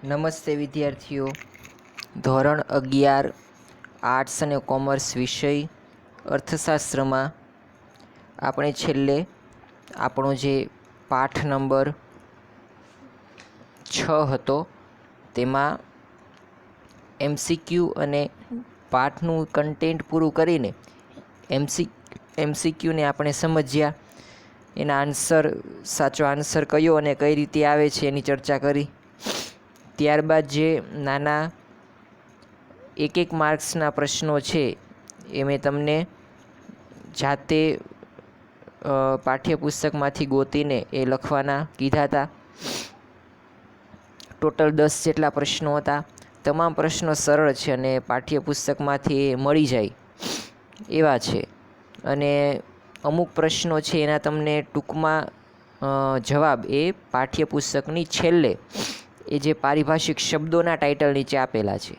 નમસ્તે વિદ્યાર્થીઓ, ધોરણ 11 આર્ટ્સ અને કોમર્સ વિષય અર્થશાસ્ત્રમાં આપણે છેલ્લે આપણો જે પાઠ નંબર 6 હતો તેમાં MCQ અને પાઠનું કન્ટેન્ટ પૂરું કરીને MCQને આપણે સમજ્યા, એના આન્સર, સાચો આન્સર કયો અને કઈ રીતે આવે છે એની ચર્ચા કરી. ત્યારબાદ જે નાના એક માર્ક્સના પ્રશ્નો છે એ મેં તમને જાતે પાઠ્યપુસ્તકમાંથી ગોતીને એ લખવાના કીધા હતા. ટોટલ 10 જેટલા પ્રશ્નો હતા. તમામ પ્રશ્નો સરળ છે અને પાઠ્યપુસ્તકમાંથી એ મળી જાય એવા છે. અને અમુક પ્રશ્નો છે એના તમને ટૂંકમાં જવાબ એ પાઠ્યપુસ્તકની છેલ્લે એ જે પારિભાષિક શબ્દોના ટાઇટલ નીચે આપેલા છે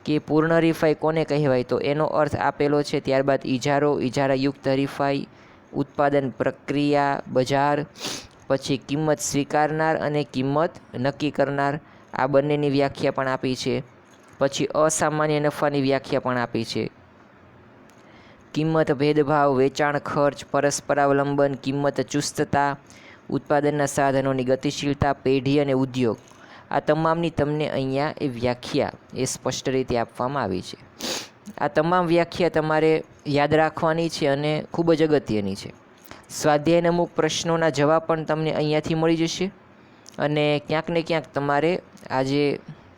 કે પૂર્ણ હરીફાઈ કોને કહેવાય, તો એનો અર્થ આપેલો છે. ત્યારબાદ ઇજારો, ઇજારાયુક્ત હરીફાઈ, ઉત્પાદન પ્રક્રિયા, બજાર, પછી કિંમત સ્વીકારનાર અને કિંમત નક્કી કરનાર, આ બંનેની વ્યાખ્યા પણ આપી છે. પછી અસામાન્ય નફાની વ્યાખ્યા પણ આપી છે. કિંમત ભેદભાવ, વેચાણ ખર્ચ, પરસ્પરાવલંબન, કિંમત ચુસ્તતા, ઉત્પાદનના સાધનોની ગતિશીલતા, પેઢી અને ઉદ્યોગ, આ તમામની તમને અહીંયા એ વ્યાખ્યા એ સ્પષ્ટ રીતે આપવામાં આવી છે. આ તમામ વ્યાખ્યા તમારે યાદ રાખવાની છે અને ખૂબ જ અગત્યની છે. સ્વાધ્યાયના અમુક પ્રશ્નોના જવાબ પણ તમને અહીંયાથી મળી જશે અને ક્યાંક ને ક્યાંક તમારે આ જે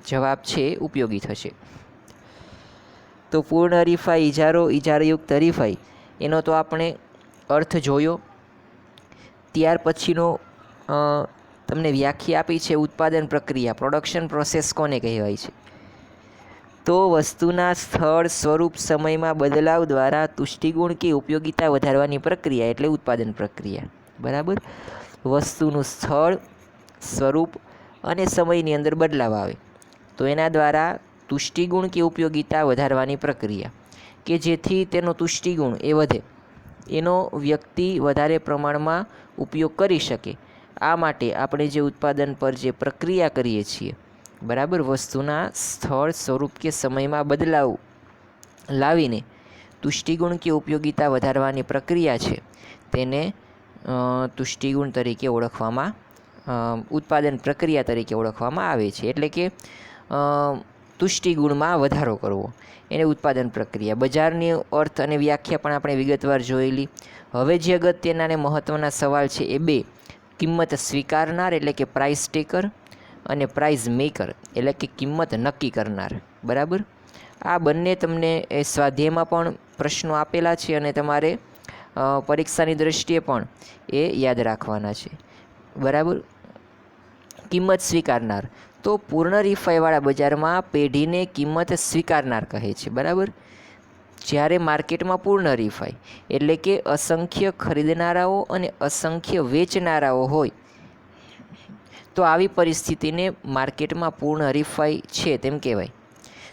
જવાબ છે એ ઉપયોગી થશે. તો પૂર્ણ હરીફાઈ, ઇજારો, ઇજારાયુક્ત હરીફાઈ, એનો તો આપણે અર્થ જોયો. ત્યાર પછીનો તમને વ્યાખ્યા આપી છે ઉત્પાદન પ્રક્રિયા, પ્રોડક્શન પ્રોસેસ કોને કહેવાય છે, તો વસ્તુના સ્થળ, સ્વરૂપ, સમયમાં બદલાવ દ્વારા તુષ્ટિગુણ કે ઉપયોગિતા વધારવાની પ્રક્રિયા એટલે ઉત્પાદન પ્રક્રિયા. બરાબર. વસ્તુનું સ્થળ, સ્વરૂપ અને સમયની અંદર બદલાવ આવે તો એના દ્વારા તુષ્ટિગુણ કે ઉપયોગિતા વધારવાની પ્રક્રિયા, કે જેથી તેનો તુષ્ટિગુણ એ વધે, એનો વ્યક્તિ વધારે પ્રમાણમાં ઉપયોગ કરી શકે. આ માટે આપણે જે ઉત્પાદન પર જે પ્રક્રિયા કરીએ છીએ, બરાબર, વસ્તુના સ્થળ, સ્વરૂપ કે સમયમાં બદલાવ લાવીને તુષ્ટિગુણ કે ઉપયોગિતા વધારવાની પ્રક્રિયા છે તેને તુષ્ટિગુણ તરીકે ઓળખવામાં, ઉત્પાદન પ્રક્રિયા તરીકે ઓળખવામાં આવે છે. એટલે કે તુષ્ટિગુણમાં વધારો કરવો એને ઉત્પાદન પ્રક્રિયા. બજારની અર્થ અને વ્યાખ્યા પણ આપણે વિગતવાર જોયેલી. હવે જે અગત્યના અને મહત્ત્વના સવાલ છે એ બે, કિંમત સ્વીકારનાર એટલે કે પ્રાઇસ ટેકર અને પ્રાઇઝ મેકર એટલે કે કિંમત નક્કી કરનાર. બરાબર. આ બંને તમને એ સ્વાધ્યાયમાં પણ પ્રશ્નો આપેલા છે અને તમારે પરીક્ષાની દૃષ્ટિએ પણ એ યાદ રાખવાના છે. બરાબર. કિંમત સ્વીકારનાર, તો પૂર્ણ હરીફાઈવાળા બજારમાં પેઢીને કિંમત સ્વીકારનાર કહે છે. બરાબર. જ્યારે માર્કેટમાં પૂર્ણ હરીફાઈ એટલે કે અસંખ્ય ખરીદનારાઓ અને અસંખ્ય વેચનારાઓ હોય તો આવી પરિસ્થિતિને માર્કેટમાં પૂર્ણ હરીફાઈ છે તેમ કહેવાય.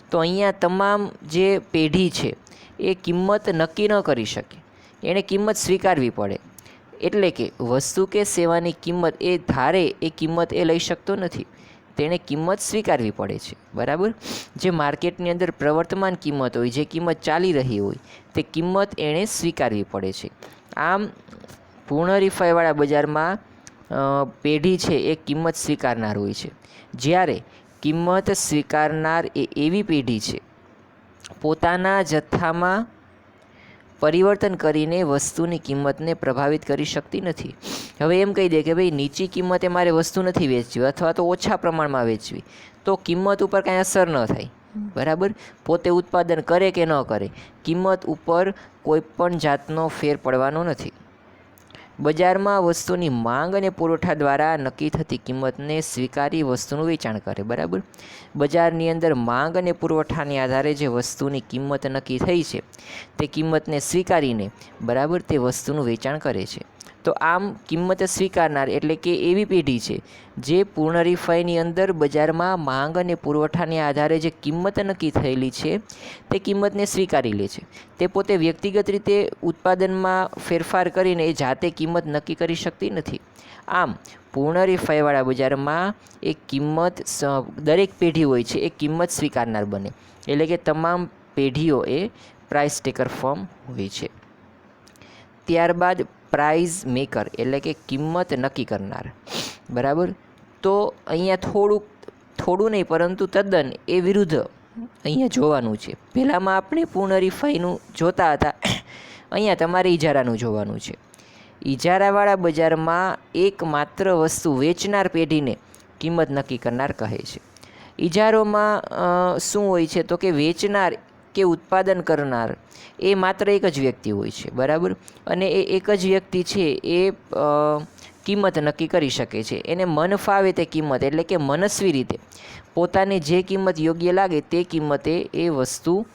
તો અહીંયા તમામ જે પેઢી છે એ કિંમત નક્કી ન કરી શકે, એણે કિંમત સ્વીકારવી પડે. એટલે કે વસ્તુ કે સેવાની કિંમત એ ધારે એ કિંમત એ લઈ શકતો નથી, તેણે કિંમત સ્વીકારવી પડે છે. બરાબર. જે માર્કેટની અંદર પ્રવર્તમાન કિંમત હોય, જે કિંમત ચાલી રહી હોય, તે કિંમત એણે સ્વીકારવી પડે છે. આમ પૂર્ણ હરીફાઈવાળા બજારમાં પેઢી છે એ કિંમત સ્વીકારનાર હોય છે. જ્યારે કિંમત સ્વીકારનાર એ એવી પેઢી છે પોતાના જથ્થામાં પરિવર્તન કરીને વસ્તુની કિંમતને પ્રભાવિત કરી શકતી નથી. હવે એમ કહી દે કે ભાઈ નીચી કિંમતે મારે વસ્તુ નથી વેચવી અથવા તો ઓછા પ્રમાણમાં વેચવી, તો કિંમત ઉપર કાંઈ અસર ન થાય. બરાબર. પોતે ઉત્પાદન કરે કે ન કરે, કિંમત ઉપર કોઈ પણ જાતનો ફેર પડવાનો નથી. બજારમાં વસ્તુની માંગ અને પુરવઠા દ્વારા નક્કી થતી કિંમતને સ્વીકારી વસ્તુનું વેચાણ કરે. બરાબર. બજારની અંદર માંગ અને પુરવઠાને આધારે જે વસ્તુની કિંમત નક્કી થઈ છે તે કિંમતને સ્વીકારીને, બરાબર, તે વસ્તુનું વેચાણ કરે છે. તો આમ કિંમત સ્વીકારનાર એટલે કે એવી પેઢી છે જે પૂર્ણ હરીફાઈની અંદર બજારમાં માંગ અને પુરવઠાને આધારે જે કિંમત નક્કી થયેલી છે તે કિંમતને સ્વીકારી લે છે. તે પોતે વ્યક્તિગત રીતે ઉત્પાદનમાં ફેરફાર કરીને એ જાતે કિંમત નક્કી કરી શકતી નથી. આમ પૂર્ણ હરીફાઈવાળા બજારમાં એ કિંમત દરેક પેઢી હોય છે એ કિંમત સ્વીકારનાર બને, એટલે કે તમામ પેઢીઓ એ પ્રાઇસ ટેકર ફર્મ હોય છે. ત્યારબાદ પ્રાઇઝ મેકર એટલે કે કિંમત નક્કી કરનાર. બરાબર, તો અહીંયા થોડું નહીં પરંતુ તદ્દન એ વિરુદ્ધ અહીંયા જોવાનું છે. પહેલાંમાં આપણે પૂર્ણ હરીફાઈનું જોતા હતા, અહીંયા તમારે ઇજારાનું જોવાનું છે. ઇજારાવાળા બજારમાં એકમાત્ર વસ્તુ વેચનાર પેઢીને કિંમત નક્કી કરનાર કહે છે. ઇજારોમાં શું હોય છે તો કે વેચનાર કે ઉત્પાદન કરનાર એ માત્ર એક જ વ્યક્તિ હોય છે. બરાબર, અને એ એક જ વ્યક્તિ છે એ કિંમત નક્કી કરી શકે છે. એને મન ફાવે તે કિંમત એટલે કે મનસ્વી રીતે પોતાને જે કિંમત યોગ્ય લાગે તે કિંમતે એ વસ્તુ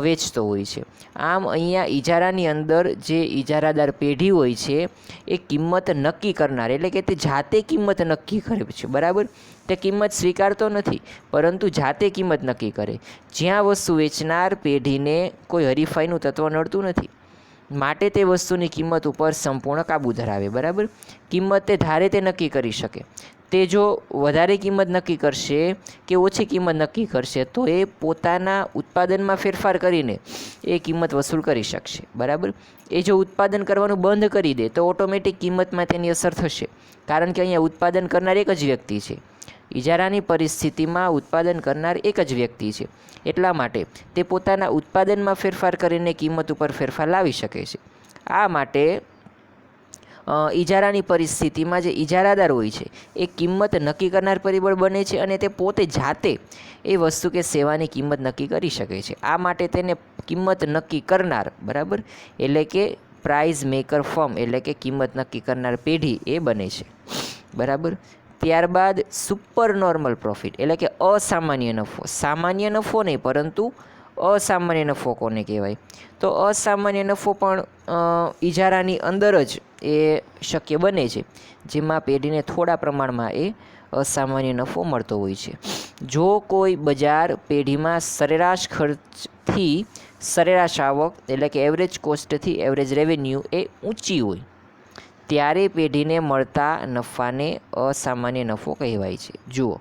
વેચતો હોય છે. આમ અહીંયા ઇજારાની અંદર જે ઇજારાદાર પેઢી હોય છે એ કિંમત નક્કી કરનાર એટલે કે તે જાતે કિંમત નક્કી કરે છે. બરાબર, તે કિંમત સ્વીકારતો નથી પરંતુ જાતે કિંમત નક્કી કરે. જ્યાં વસ્તુ વેચનાર પેઢીને કોઈ હરીફાઈનું તત્વ નડતું નથી માટે તે વસ્તુની કિંમત ઉપર સંપૂર્ણ કાબૂ ધરાવે. બરાબર, કિંમત તે ધારે તે નક્કી કરી શકે. તે જો વધારે કિંમત નક્કી કરશે કે ઓછી કિંમત નક્કી કરશે તો એ પોતાના ઉત્પાદનમાં ફેરફાર કરીને એ કિંમત વસૂલ કરી શકશે. બરાબર, એ જો ઉત્પાદન કરવાનું બંધ કરી દે તો ઓટોમેટિક કિંમતમાં તેની અસર થશે, કારણ કે અહીંયા ઉત્પાદન કરનાર એક જ વ્યક્તિ છે. ઇજારાની પરિસ્થિતિમાં ઉત્પાદન કરનાર એક જ વ્યક્તિ છે, એટલા માટે તે પોતાના ઉત્પાદનમાં ફેરફાર કરીને કિંમત ઉપર ફેરફાર લાવી શકે છે. આ માટે ઇજારાની પરિસ્થિતિમાં જે ઇજારાદાર હોય છે એ કિંમત નક્કી કરનાર પરિબળ બને છે અને તે પોતે જાતે એ વસ્તુ કે સેવાની કિંમત નક્કી કરી શકે છે. આ માટે તેને કિંમત નક્કી કરનાર, બરાબર, એટલે કે પ્રાઇઝ મેકર ફર્મ એટલે કે કિંમત નક્કી કરનાર પેઢી એ બને છે. બરાબર, ત્યારબાદ સુપર નોર્મલ પ્રોફિટ એટલે કે અસામાન્ય નફો. સામાન્ય નફો નહીં પરંતુ અસામાન્ય નફો કોને કહેવાય? તો અસામાન્ય નફો પણ ઇજારાની અંદર જ એ શક્ય બને છે, જેમાં પેઢીને થોડા પ્રમાણમાં એ અસામાન્ય નફો મળતો હોય છે. જો કોઈ બજાર પેઢીમાં સરેરાશ ખર્ચથી સરેરાશ આવક એટલે કે એવરેજ કોસ્ટથી એવરેજ રેવન્યુ એ ઊંચી હોય ત્યારે પેઢીને મળતા નફાને અસામાન્ય નફો કહેવાય છે. જુઓ,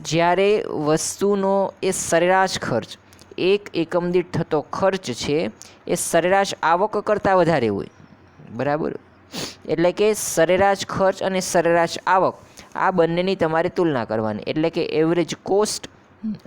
જ્યારે વસ્તુનો એ સરેરાશ ખર્ચ એક એકમ દીઠ થતો ખર્ચ છે એ સરેરાશ આવક કરતાં વધારે હોય. બરાબર, એટલે કે સરેરાશ ખર્ચ અને સરેરાશ આવક આ બંનેની તમારે તુલના કરવાની, એટલે કે એવરેજ કોસ્ટ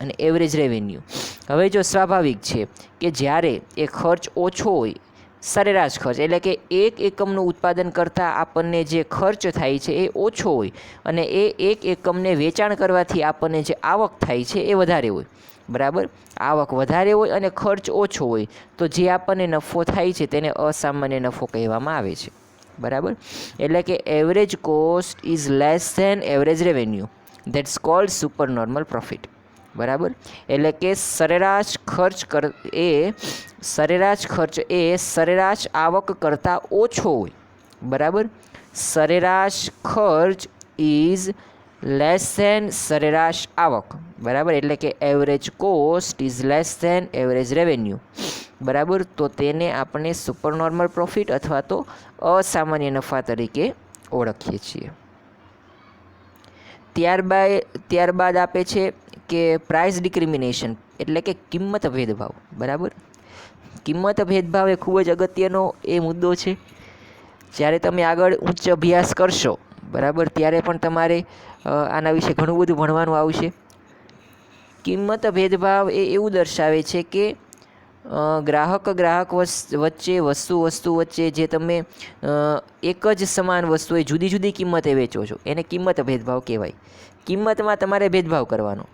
અને એવરેજ રેવન્યુ. હવે જો સ્વાભાવિક છે કે જ્યારે એ ખર્ચ ઓછો હોય, સરેરાશ ખર્ચ એટલે કે એક એકમનું ઉત્પાદન કરતાં આપણને જે ખર્ચ થાય છે એ ઓછો હોય અને એ એક એકમને વેચાણ કરવાથી આપણને જે આવક થાય છે એ વધારે હોય. બરાબર, આવક વધારે હોય અને ખર્ચ ઓછો હોય તો જે આપણને નફો થાય છે તેને અસામાન્ય નફો કહેવામાં આવે છે. બરાબર, એટલે કે average cost is less than average revenue, that's called super normal profit. બરાબર, એટલે કે સરેરાશ ખર્ચ એ સરેરાશ આવક કરતાં ઓછો હોય. બરાબર, સરેરાશ ખર્ચ ઇઝ લેસ ધેન સરેરાશ આવક. બરાબર, એટલે કે average cost is less than average revenue. બરાબર, તો તેને આપણે સુપર નોર્મલ પ્રોફિટ અથવા તો અસામાન્ય નફા તરીકે ઓળખીએ છીએ. ત્યારબાદ આપે છે કે પ્રાઇસ ડિસ્ક્રિમિનેશન એટલે કે કિંમત ભેદભાવ. બરાબર, કિંમત ભેદભાવ એ ખૂબ જ અગત્યનો એ મુદ્દો છે. જ્યારે તમે આગળ ઉચ્ચ અભ્યાસ કરશો, બરાબર, ત્યારે પણ તમારે આના વિશે ઘણું બધું ભણવાનું આવશે. કિંમત ભેદભાવ એ એવું દર્શાવે છે કે ગ્રાહક વચ્ચે વસ્તુ વચ્ચે જે તમે એક જ સમાન વસ્તુ એ જુદી જુદી કિંમતે વેચો છો એને કિંમત ભેદભાવ કહેવાય. કિંમતમાં તમારે ભેદભાવ કરવાનો.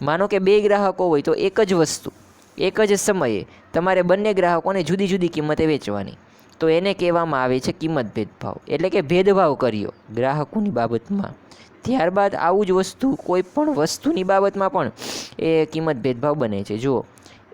માનો કે બે ગ્રાહકો હોય તો એક જ વસ્તુ એક જ સમયે તમારે બંને ગ્રાહકોને જુદી જુદી કિંમતે વેચવાની, તો એને કહેવામાં આવે છે કિંમત ભેદભાવ. એટલે કે ભેદભાવ કર્યો ગ્રાહકોની બાબતમાં. ત્યારબાદ આવું જ વસ્તુ કોઈ પણ વસ્તુની બાબતમાં પણ એ કિંમત ભેદભાવ બને છે. જુઓ,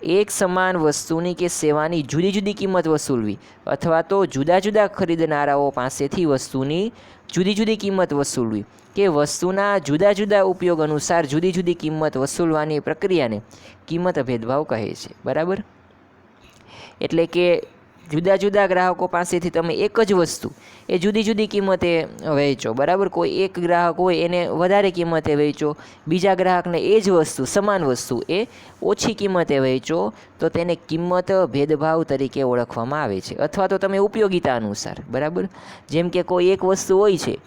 એક સમાન વસ્તુની કે સેવાની જુદી જુદી કિંમત વસૂલવી અથવા તો જુદા જુદા ખરીદનારાઓ પાસેથી વસ્તુની જુદી જુદી કિંમત વસૂલવી કે વસ્તુના જુદા જુદા ઉપયોગ અનુસાર જુદી જુદી કિંમત વસૂલવાની પ્રક્રિયાને કિંમત ભેદભાવ કહે છે. બરાબર, એટલે કે જુદા જુદા ગ્રાહકો પાસેથી તમે એક જ વસ્તુ એ જુદી જુદી કિંમતે વેચો. બરાબર, કોઈ એક ગ્રાહક હોય એને વધારે કિંમતે વેચો, બીજા ગ્રાહકને એ જ વસ્તુ સમાન વસ્તુ એ ઓછી કિંમતે વેચો, તો તેને કિંમત ભેદભાવ તરીકે ઓળખવામાં આવે છે. અથવા તો તમે ઉપયોગિતા અનુસાર, બરાબર, જેમ કે કોઈ એક વસ્તુ હોય છે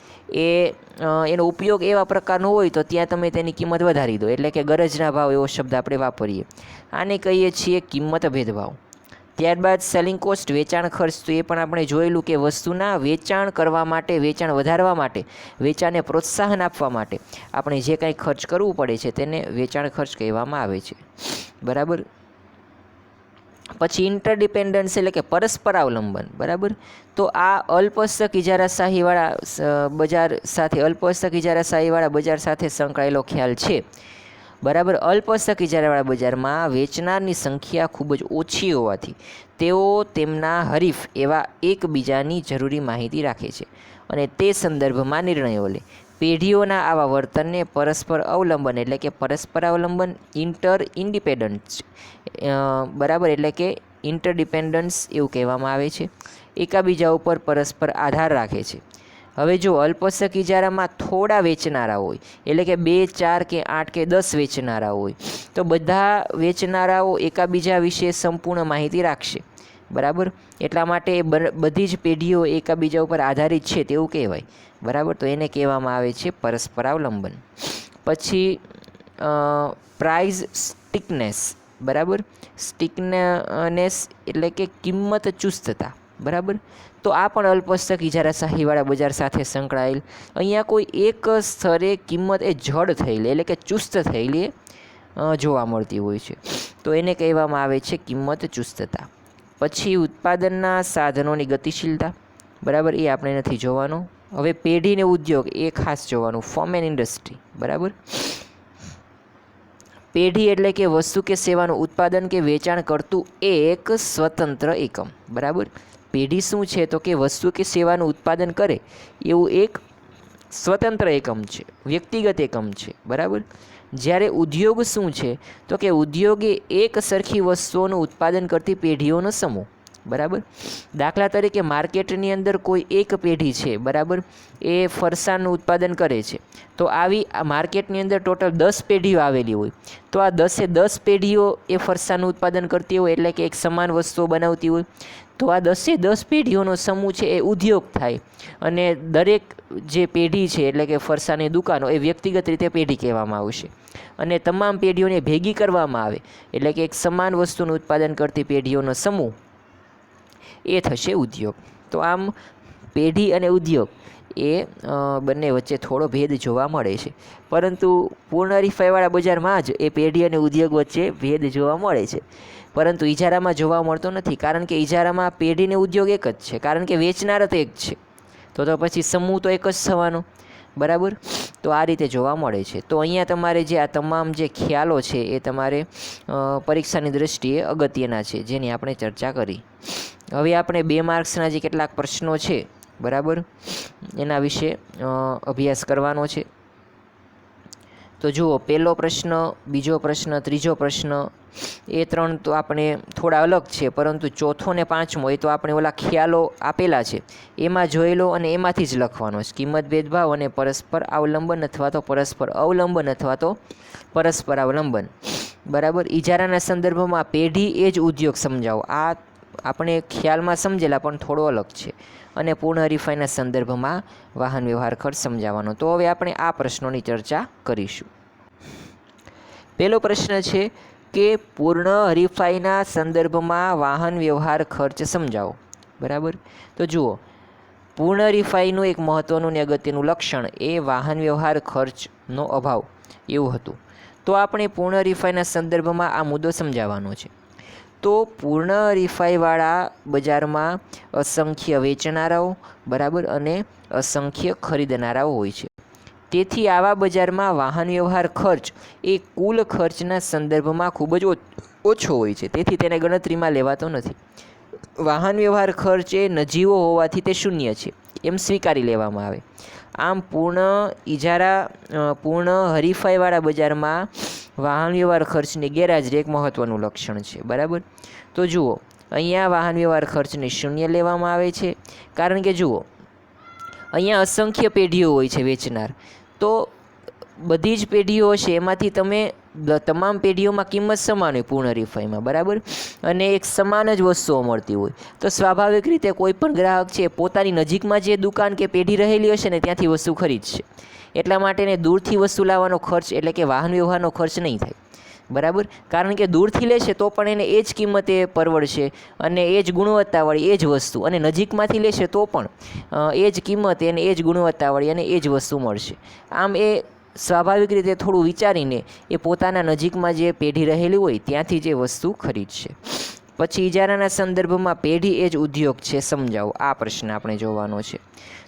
એનો ઉપયોગ એવા પ્રકારનો હોય તો ત્યાં તમે તેની કિંમત વધારી દો, એટલે કે ગરજના ભાવ એવો શબ્દ આપણે વાપરીએ. આને કહીએ છીએ કિંમત ભેદભાવ. ત્યારબાદ સેલિંગ કોસ્ટ, વેચાણ ખર્ચ. તો એ પણ આપણે જોયેલું કે વસ્તુના વેચાણ કરવા માટે, વેચાણ વધારવા માટે, વેચાણને પ્રોત્સાહન આપવા માટે આપણે જે કાંઈ ખર્ચ કરવું પડે છે તેને વેચાણ ખર્ચ કહેવામાં આવે છે. બરાબર, પછી ઇન્ટરડિપેન્ડન્સ એટલે કે પરસ્પર અવલંબન. બરાબર, તો આ અલ્પહસ્તક ઇજારાશાહીવાળા બજાર સાથે, અલ્પહસ્તક ઇજારાશાહીવાળા બજાર સાથે સંકળાયેલો ખ્યાલ છે. બરાબર, અલ્પહસ્તક ઇજારાવાળા બજારમાં વેચનારની સંખ્યા ખૂબ જ ઓછી હોવાથી તેઓ તેમના હરીફ એવા એકબીજાની જરૂરી માહિતી રાખે છે અને તે સંદર્ભમાં નિર્ણયો લે. પેઢીઓના આવા વર્તનને પરસ્પર અવલંબન એટલે કે પરસ્પર અવલંબન, ઇન્ડિપેન્ડન્સ, બરાબર, એટલે કે ઇન્ટરડિપેન્ડન્સ એવું કહેવામાં આવે છે. એકાબીજા ઉપર પરસ્પર આધાર રાખે છે. હવે જો અલ્પહસ્તક ઇજારામાં થોડા વેચનારા હોય, એટલે કે 2, 4 કે 8 કે 10 વેચનારા હોય, તો બધા વેચનારાઓ એકાબીજા વિશે સંપૂર્ણ માહિતી રાખશે. બરાબર, એટલા માટે બધી જ પેઢીઓ એકાબીજા ઉપર આધારિત છે તેવું કહેવાય. બરાબર, તો એને કહેવામાં આવે છે પરસ્પર અવલંબન. પછી પ્રાઇસ સ્ટિકનેસ. બરાબર, સ્ટિકનેસ એટલે કે કિંમત ચુસ્તતા. બરાબર, તો આ પણ અલ્પહસ્તક ઇજારાશાહીવાળા બજાર સાથે સંકળાયેલ. અહીંયા કોઈ એક સ્તરે કિંમત એ જડ થયેલી એટલે કે ચુસ્ત થયેલી જોવા મળતી હોય છે, તો એને કહેવામાં આવે છે કિંમત ચુસ્તતા. પછી ઉત્પાદનના સાધનોની ગતિશીલતા. બરાબર, એ આપણે નથી જોવાનું. હવે પેઢીને ઉદ્યોગ એ ખાસ જોવાનું, ફોર્મ એન્ડ ઇન્ડસ્ટ્રી. બરાબર, પેઢી એટલે કે વસ્તુ કે સેવાનું ઉત્પાદન કે વેચાણ કરતું એક સ્વતંત્ર એકમ. બરાબર, પેઢી શું છે તો કે વસ્તુ કે સેવાનું ઉત્પાદન કરે એવું એક સ્વતંત્ર એકમ છે, વ્યક્તિગત એકમ છે. બરાબર, જ્યારે ઉદ્યોગ શું છે તો કે ઉદ્યોગ એ એક સરખી વસ્તુઓનું ઉત્પાદન કરતી પેઢીઓનો સમૂહ. બરાબર, દાખલા તરીકે માર્કેટની અંદર કોઈ એક પેઢી છે, બરાબર, એ ફરસાણનું ઉત્પાદન કરે છે, તો આવી આ માર્કેટની અંદર ટોટલ 10 પેઢીઓ આવેલી હોય, તો આ 10 પેઢીઓ એ ફરસાણનું ઉત્પાદન કરતી હોય, એટલે કે એક સમાન વસ્તુઓ બનાવતી હોય, તો આ 10 પેઢીઓનો સમૂહ છે એ ઉદ્યોગ થાય. અને દરેક જે પેઢી છે એટલે કે ફરસાણની દુકાનો એ વ્યક્તિગત રીતે પેઢી કહેવામાં આવશે. અને તમામ પેઢીઓને ભેગી કરવામાં આવે એટલે કે એક સમાન વસ્તુનું ઉત્પાદન કરતી પેઢીઓનો સમૂહ એ થશે ઉદ્યોગ. તો આમ પેઢી અને ઉદ્યોગ એ બંને વચ્ચે થોડો ભેદ જોવા મળે છે, પરંતુ પૂર્ણ હરીફાઈવાળા બજારમાં જ એ પેઢી અને ઉદ્યોગ વચ્ચે ભેદ જોવા મળે છે, પરંતુ ઇજારામાં જોવા મળતો નથી. કારણ કે ઇજારામાં પેઢી અને ઉદ્યોગ એક જ છે, કારણ કે વેચનાર જ એક છે, તો પછી સમૂહ તો એક જ થવાનો. બરાબર, તો આ રીતે જોવા મળે છે. તો અહીંયા તમારે જે આ તમામ જે ખ્યાલો છે એ તમારે પરીક્ષાની દૃષ્ટિએ અગત્યના છે, જેની આપણે ચર્ચા કરી. હવે આપણે 2 માર્ક્સના જે કેટલાક પ્રશ્નો છે, બરાબર, એના વિશે અભ્યાસ કરવાનો છે. તો જુઓ, પહેલો પ્રશ્ન, બીજો પ્રશ્ન, ત્રીજો પ્રશ્ન એ 3 તો આપણે થોડા અલગ છે, પરંતુ ચોથો ને પાંચમો એ તો આપણે ઓલા ખ્યાલો આપેલા છે એમાં જોયેલો અને એમાંથી જ લખવાનો છે. કિંમત ભેદભાવ અને પરસ્પર અવલંબન અથવા તો પરસ્પર અવલંબન અથવા તો પરસ્પર અવલંબન. બરાબર, ઇજારાના સંદર્ભમાં પેઢી એ જ ઉદ્યોગ સમજાવો. આ આપણે ખ્યાલમાં સમજેલા પણ થોડો અલગ છે. અને પૂર્ણ હરીફાઈના સંદર્ભમાં વાહન વ્યવહાર ખર્ચ સમજાવવાનો. તો હવે આપણે આ પ્રશ્નોની ચર્ચા કરીશું. પહેલો પ્રશ્ન છે કે પૂર્ણ હરીફાઈના સંદર્ભમાં વાહન વ્યવહાર ખર્ચ સમજાવો. બરાબર, તો જુઓ, પૂર્ણ હરીફાઈનું એક મહત્ત્વનું અને અગત્યનું લક્ષણ એ વાહન વ્યવહાર ખર્ચનો અભાવ એવું હતું. તો આપણે પૂર્ણ હરીફાઈના સંદર્ભમાં આ મુદ્દો સમજાવવાનો છે. તો પૂર્ણ હરીફાઈવાળા બજારમાં અસંખ્ય વેચનારાઓ, બરાબર, અને અસંખ્ય ખરીદનારાઓ હોય છે. તેથી આવા બજારમાં વાહન વ્યવહાર ખર્ચ એ કુલ ખર્ચના સંદર્ભમાં ખૂબ જ ઓછો હોય છે, તેથી તેને ગણતરીમાં લેવાતો નથી. વાહન વ્યવહાર ખર્ચ એ નજીવો હોવાથી તે શૂન્ય છે એમ સ્વીકારી લેવામાં આવે. આમ પૂર્ણ હરીફાઈવાળા બજારમાં વાહન વ્યવહાર ખર્ચની ગેરહાજરી એક મહત્ત્વનું લક્ષણ છે. બરાબર. તો જુઓ, અહીંયા વાહન વ્યવહાર ખર્ચને શૂન્ય લેવામાં આવે છે, કારણ કે જુઓ અહીંયા અસંખ્ય પેઢીઓ હોય છે વેચનાર. તો બધી જ પેઢીઓ છે એમાંથી તમે તમામ પેઢીઓમાં કિંમત સમાન હોય પૂર્ણ હરીફાઈમાં. બરાબર. અને એક સમાન જ વસ્તુઓ મળતી હોય, તો સ્વાભાવિક રીતે કોઈ પણ ગ્રાહક છે પોતાની નજીકમાં જે દુકાન કે પેઢી રહેલી હશે ને ત્યાંથી વસ્તુ ખરીદશે. એટલા માટે એને દૂરથી વસ્તુ લાવવાનો ખર્ચ એટલે કે વાહન વ્યવહારનો ખર્ચ નહીં થાય. બરાબર. કારણ કે દૂરથી લેશે તો પણ એને એ જ કિંમતે પરવડશે અને એ જ ગુણવત્તાવાળી એ જ વસ્તુ, અને નજીકમાંથી લેશે તો પણ એ જ કિંમતે અને એ જ ગુણવત્તાવાળી અને એ જ વસ્તુ મળશે. આમ એ સ્વાભાવિક રીતે થોડું વિચારીને એ પોતાના નજીકમાં જે પેઢી રહેલી હોય ત્યાંથી જે વસ્તુ ખરીદશે. પછી ઇજારાના સંદર્ભમાં પેઢી એ જ ઉદ્યોગ છે સમજાવો, આ પ્રશ્ન આપણે જોવાનો છે.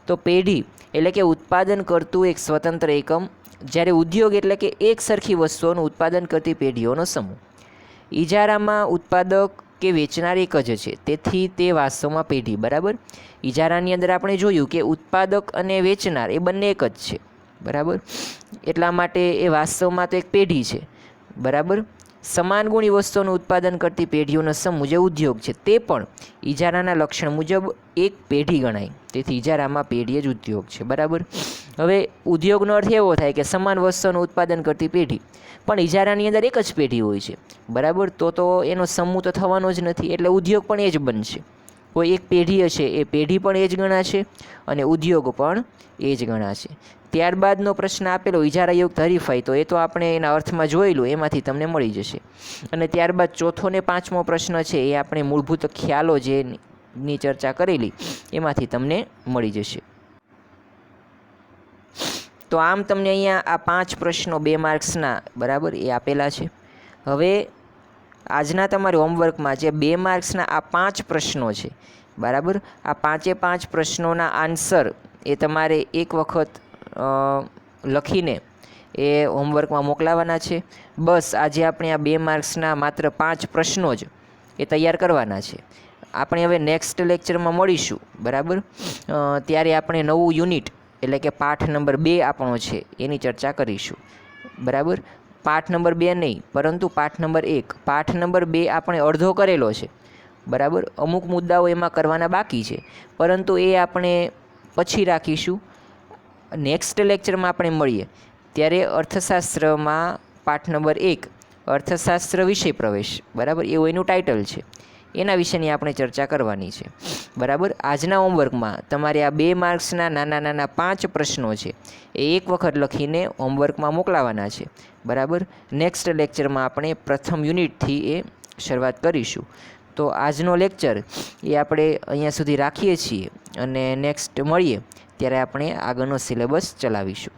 તો પેઢી એટલે કે ઉત્પાદન કરતું એક સ્વતંત્ર એકમ, જ્યારે ઉદ્યોગ એટલે કે એક સરખી વસ્તુઓનું ઉત્પાદન કરતી પેઢીઓનો સમૂહ. ઇજારામાં ઉત્પાદક કે વેચનાર એક જ છે, તેથી તે વાસ્તવમાં પેઢી. બરાબર. ઇજારાની અંદર આપણે જોયું કે ઉત્પાદક અને વેચનાર એ બંને એક જ છે. બરાબર. એટલા માટે એ વાસ્તવમાં તો એક પેઢી છે. બરાબર. સમાન ગુણી વસ્તુઓનું ઉત્પાદન કરતી પેઢીઓનો સમૂહ જે ઉદ્યોગ છે તે પણ ઇજારાના લક્ષણ મુજબ એક પેઢી ગણાય, તેથી ઇજારામાં પેઢી જ ઉદ્યોગ છે. બરાબર. હવે ઉદ્યોગનો અર્થ એવો થાય કે સમાન વસ્તુઓનું ઉત્પાદન કરતી પેઢી, પણ ઇજારાની અંદર એક જ પેઢી હોય છે. બરાબર. તો એનો સમૂહ તો થવાનો જ નથી, એટલે ઉદ્યોગ પણ એ જ બનશે. કોઈ એક પેઢી હશે એ પેઢી પણ એ જ ગણાશે અને ઉદ્યોગ પણ એ જ ગણાશે. ત્યારબાદનો પ્રશ્ન આપેલો ઇજારાયુક્ત હરીફાઈ, તો એ તો આપણે એના અર્થમાં જોયેલું, એમાંથી તમને મળી જશે. અને ત્યારબાદ ચોથો ને પાંચમો પ્રશ્ન છે એ આપણે મૂળભૂત ખ્યાલો જેની ચર્ચા કરેલી એમાંથી તમને મળી જશે. તો આમ તમને અહીંયા આ 5 પ્રશ્નો 2 માર્ક્સના બરાબર એ આપેલા છે. હવે આજના તમારા હોમવર્કમાં જે 2 માર્ક્સના આ 5 પ્રશ્નો છે, બરાબર, આ 5 પ્રશ્નોના આન્સર એ તમારે એક વખત લખીને એ હોમવર્કમાં મોકલાવાના છે. બસ આજે આપણે આ 2 માર્ક્સના માત્ર 5 પ્રશ્નો જ એ તૈયાર કરવાના છે. આપણે હવે નેક્સ્ટ લેક્ચરમાં મળીશું. બરાબર. ત્યારે આપણે નવું યુનિટ એટલે કે પાઠ નંબર 2 આપણો છે એની ચર્ચા કરીશું. બરાબર. પાઠ નંબર 2 નહીં, પરંતુ પાઠ નંબર 1. પાઠ નંબર 2 આપણે અડધો કરેલો છે. બરાબર. અમુક મુદ્દાઓ એમાં કરવાના બાકી છે, પરંતુ એ આપણે પછી રાખીશું. નેક્સ્ટ લેક્ચરમાં આપણે મળીએ ત્યારે અર્થશાસ્ત્રમાં પાઠ નંબર 1 અર્થશાસ્ત્ર વિષય પ્રવેશ, બરાબર, એવું એનું ટાઇટલ છે, એના વિશેની આપણે ચર્ચા કરવાની છે. બરાબર. આજના હોમવર્કમાં તમારે આ 2 માર્ક્સના નાના 5 પ્રશ્નો છે એ એક વખત લખીને હોમવર્કમાં મોકલાવાના છે. બરાબર. નેક્સ્ટ લેક્ચરમાં આપણે પ્રથમ યુનિટથી એ શરૂઆત કરીશું. તો આજનો લેક્ચર એ આપણે અહીંયા સુધી રાખીએ છીએ અને નેક્સ્ટ મળીએ ત્યારે આપણે આગળનો સિલેબસ ચલાવીશું.